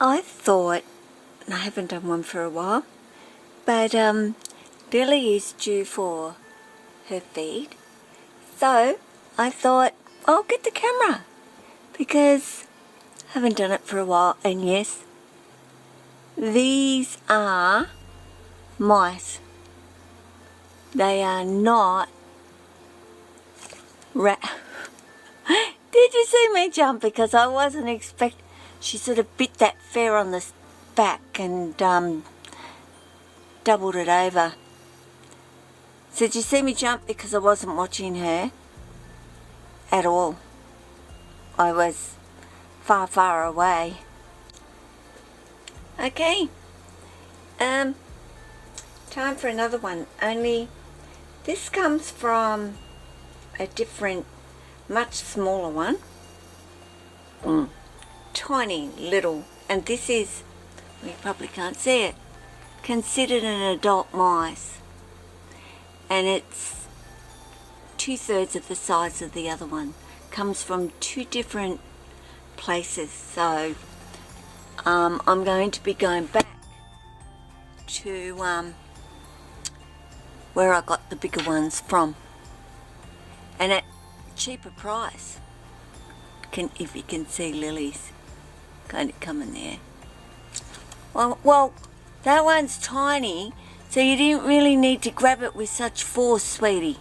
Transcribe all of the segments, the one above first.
I thought, and I haven't done one for a while, but Billy is due for her feed. So I thought I'll get the camera because I haven't done it for a while. And yes, these are mice. They are not rat. Did you see me jump? Because I wasn't expecting. She sort of bit that fare on the back and doubled it over. So did you see me jump? Because I wasn't watching her at all. I was far, far away. Okay. Time for another one. Only this comes from a different, much smaller one. Tiny little, and this is, well, you probably can't see it, considered an adult mice, and it's 2/3 of the size of the other one. Comes from two different places, so I'm going to be going back to where I got the bigger ones from, and at cheaper price. If you can see Lily's kind of coming there. Well, that one's tiny, so you didn't really need to grab it with such force, sweetie.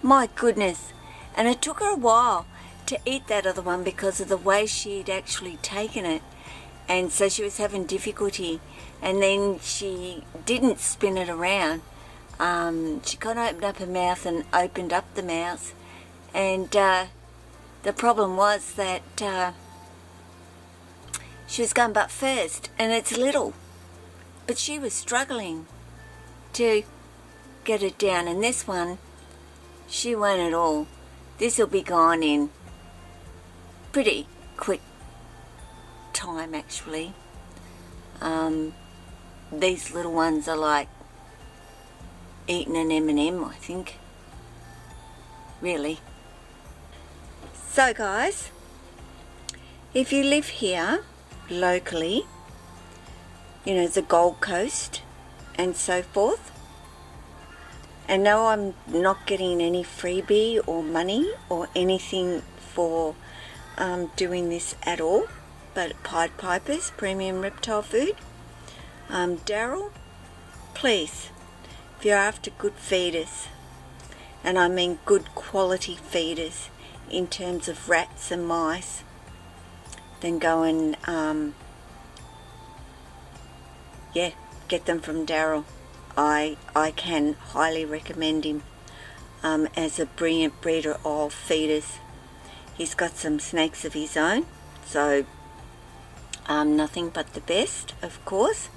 My goodness. And it took her a while to eat that other one because of the way she'd actually taken it, and so she was having difficulty, and then she didn't spin it around. She kind of opened up her mouth and opened up the mouth, and the problem was that she was going butt first, and it's little, but she was struggling to get it down, and this one, she won't at all. This will be gone in pretty quick time, actually. These little ones are like eating an M&M, I think. Really. So guys, if you live here locally, you know, the Gold Coast and so forth, and no, I'm not getting any freebie or money or anything for doing this at all, but Pied Piper's Premium Reptile Food, Daryl, please, if you're after good feeders, and I mean good quality feeders in terms of rats and mice, then go and get them from Daryl. I can highly recommend him as a brilliant breeder of feeders. He's got some snakes of his own, so nothing but the best, of course.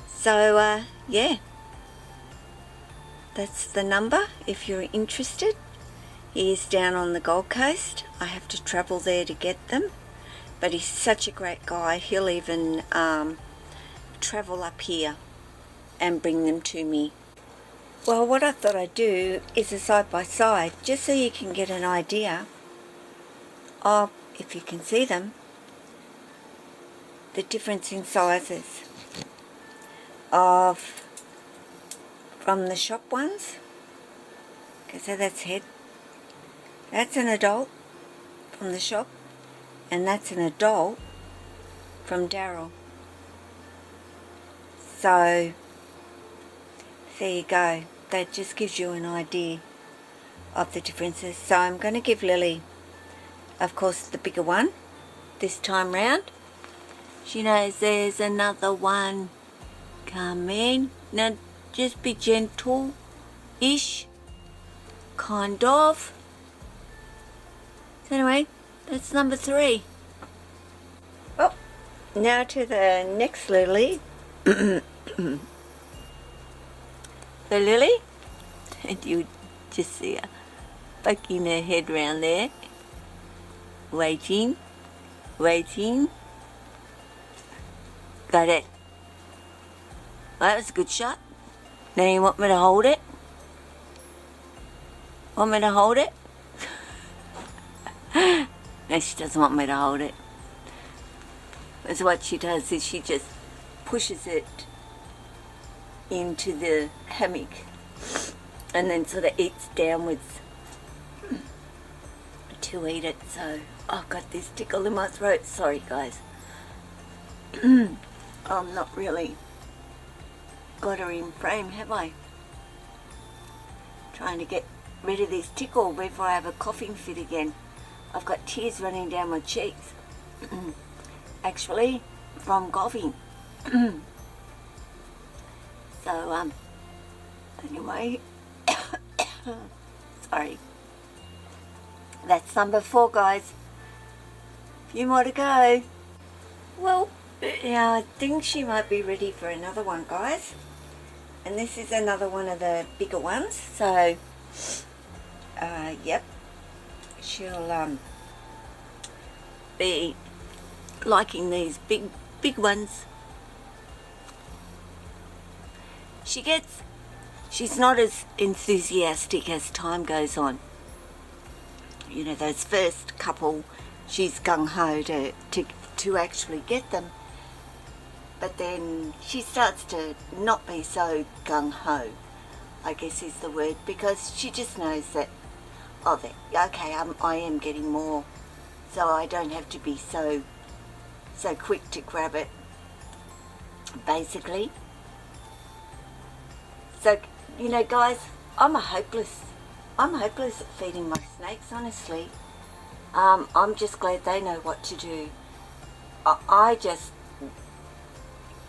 So yeah, that's the number if you're interested. He is down on the Gold Coast. I have to travel there to get them, but he's such a great guy. He'll even travel up here and bring them to me. Well, what I thought I'd do is a side-by-side, just so you can get an idea of, if you can see them, the difference in sizes of from the shop ones. Okay, so that's head. That's an adult from the shop, and that's an adult from Daryl. So there you go. That just gives you an idea of the differences. So I'm going to give Lily, of course, the bigger one this time round. She knows there's another one coming. Now just be gentle-ish, kind of. So anyway, that's number 3. Well, now to the next Lily. The Lily, and you just see her poking her head round there, waiting. Got it. Well, that was a good shot. Now you want me to hold it? Want me to hold it? No, she doesn't want me to hold it. is what she does, is she just pushes it into the hammock and then sort of eats downwards to eat it. So I've got this tickle in my throat. Sorry guys. I'm not really got her in frame, have I? Trying to get rid of this tickle before I have a coughing fit again. I've got tears running down my cheeks. Actually, from coughing. So, anyway, sorry. That's number 4, guys. A few more to go. Well, yeah, I think she might be ready for another one, guys. And this is another one of the bigger ones. So, yep, she'll be liking these big ones. She's not as enthusiastic as time goes on. You know, those first couple, she's gung-ho to actually get them. But then she starts to not be so gung-ho, I guess is the word, because she just knows that, oh, okay, I am getting more, so I don't have to be so quick to grab it, basically. So, you know, guys, I'm hopeless at feeding my snakes, honestly. I'm just glad they know what to do. I just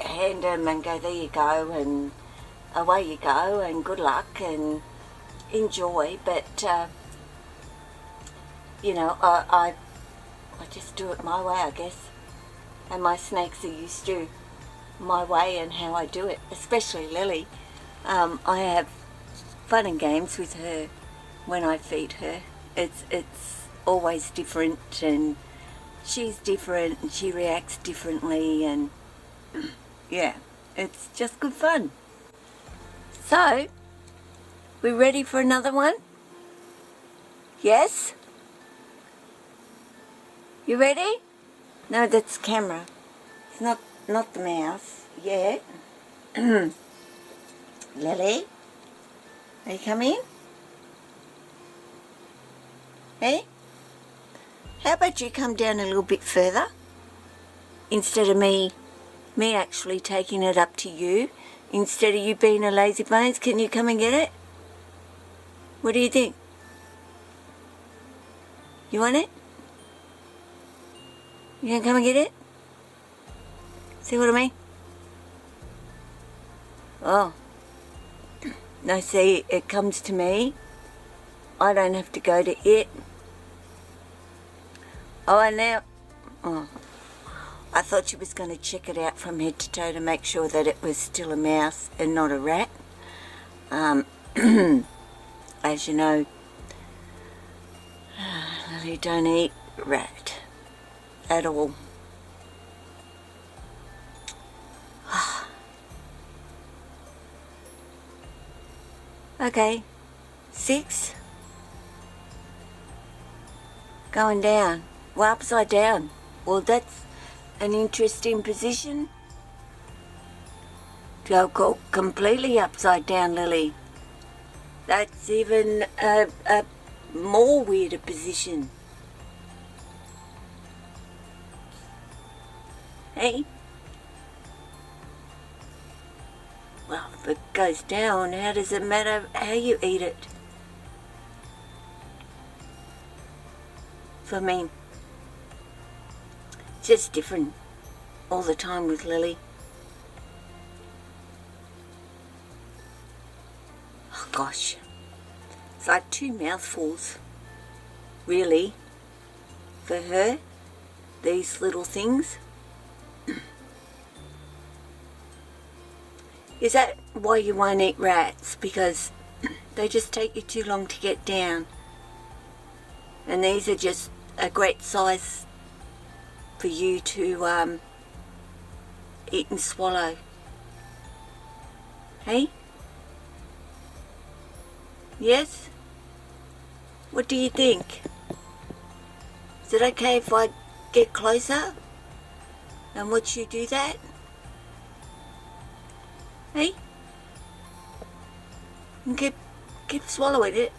hand them and go, there you go, and away you go, and good luck, and enjoy. But, you know, I just do it my way, I guess. And my snakes are used to my way and how I do it, especially Lily. I have fun and games with her when I feed her. It's always different, and she's different, and she reacts differently, and yeah, it's just good fun. So, we ready for another one? Yes? You ready? No, that's the camera. It's not the mouse. Yeah. Lily, are you coming? Hey? How about you come down a little bit further? Instead of me actually taking it up to you, instead of you being a lazy bones, can you come and get it? What do you think? You want it? You gonna come and get it? See what I mean? Oh. No, see, it comes to me. I don't have to go to it. Oh, and now... Oh, I thought she was going to check it out from head to toe to make sure that it was still a mouse and not a rat. As you know, Lily don't eat rat at all. Okay, 6. Going down. Well, upside down. Well, that's an interesting position. Go completely upside down, Lily. That's even a more weirder position. Hey? Well, if it goes down, how does it matter how you eat it? For me, it's just different all the time with Lily. Oh gosh, it's like 2 mouthfuls, really, for her, these little things. Is that why you won't eat rats? Because they just take you too long to get down. And these are just a great size for you to eat and swallow. Hey? Yes? What do you think? Is it okay if I get closer? And would you do that? Hey? And keep swallowing it.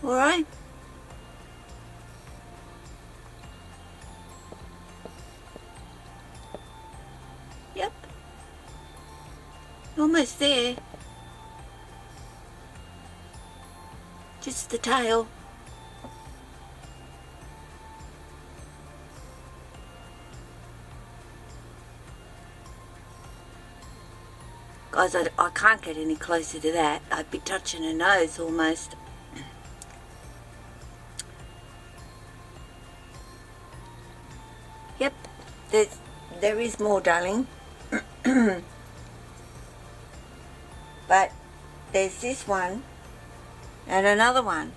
Alright? Yep. Almost there. Just the tail. Guys, I can't get any closer to that. I'd be touching her nose almost. Yep, there is more, darling. But there's this one and another one.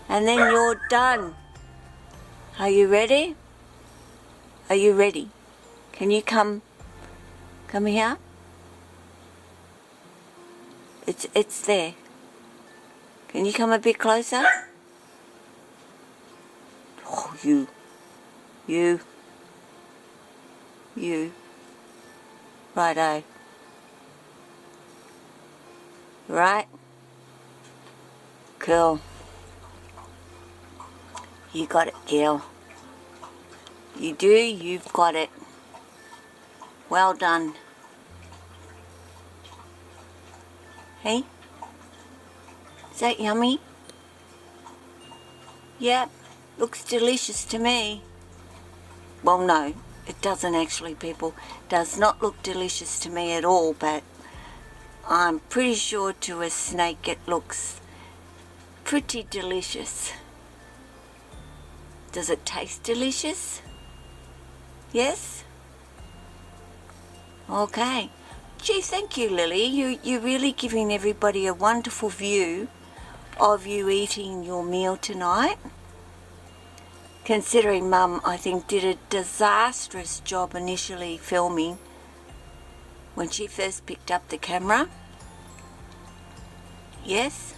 And then you're done. Are you ready? Are you ready? Can you come here? It's there. Can you come a bit closer? Oh, you. Righto. Right? Cool. You got it, girl. You do, you've got it. Well done. Hey? Is that yummy? Yep, looks delicious to me. Well, no, it doesn't actually, people. Does not look delicious to me at all, but I'm pretty sure to a snake it looks pretty delicious. Does it taste delicious? Yes? Okay. Gee, thank you, Lily. You're really giving everybody a wonderful view of you eating your meal tonight. Considering Mum, I think, did a disastrous job initially filming when she first picked up the camera. Yes?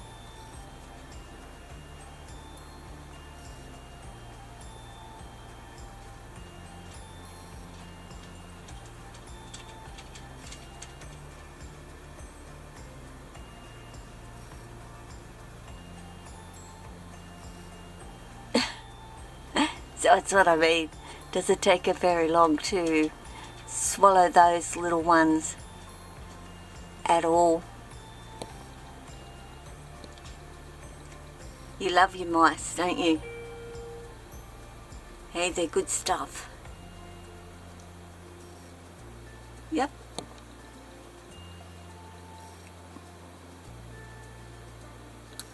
So that's what I mean. Does it take her very long to swallow those little ones at all? You love your mice, don't you? Hey, they're good stuff. Yep.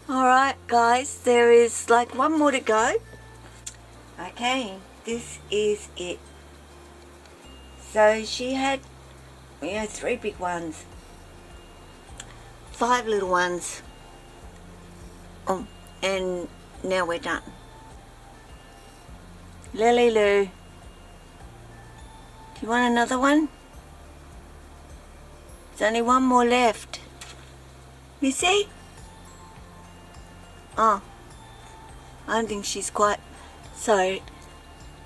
Alright guys, there is like one more to go. Okay, this is it. So she had, 3 big ones, 5 little ones, and now we're done. Lily Lou, do you want another one? There's only one more left. Missy? Oh, I don't think she's quite... So,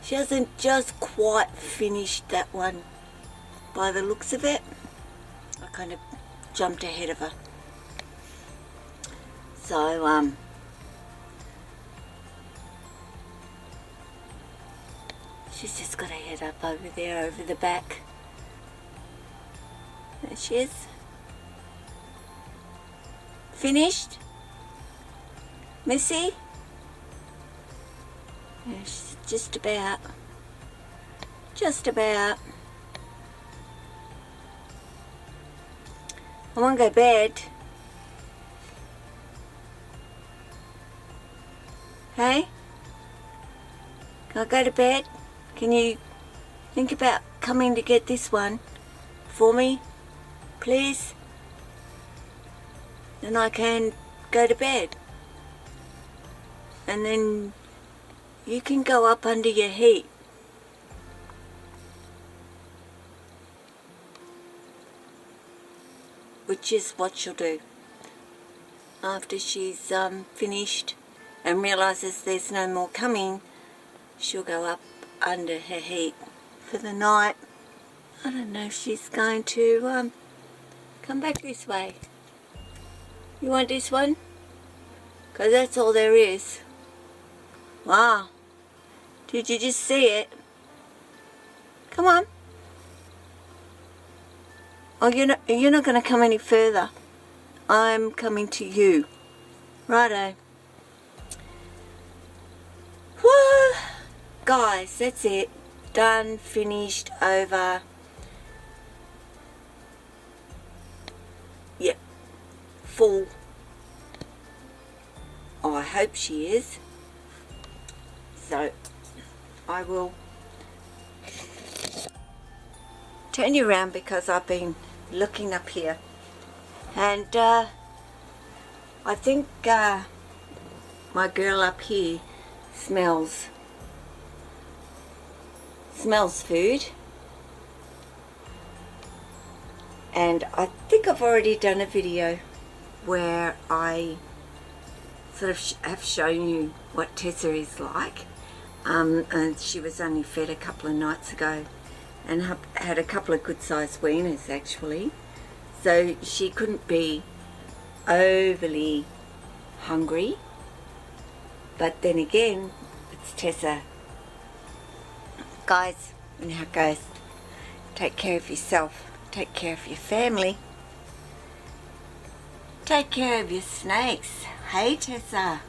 she hasn't just quite finished that one by the looks of it. I kind of jumped ahead of her. So, she's just got her head up over there, over the back. There she is. Finished? Missy? Yes, just about. I want to go to bed. Hey? Can I go to bed? Can you think about coming to get this one for me, please? Then I can go to bed. And then you can go up under your heat. Which is what she'll do. After she's finished and realises there's no more coming, she'll go up under her heat. for the night. I don't know if she's going to come back this way. You want this one? Because that's all there is. Wow. Did you just see it? Come on. Oh, you're not going to come any further. I'm coming to you. Righto. Woo! Guys, that's it. Done, finished, over. Yep. Full. Oh, I hope she is. So, I will turn you around because I've been looking up here. And I think my girl up here smells food. And I think I've already done a video where I sort of have shown you what Tessa is like. And she was only fed a couple of nights ago and had a couple of good sized weaners actually. So she couldn't be overly hungry. But then again, it's Tessa. Guys, you know how it goes. Take care of yourself. Take care of your family. Take care of your snakes. Hey, Tessa.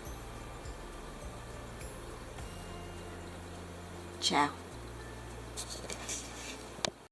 Ciao.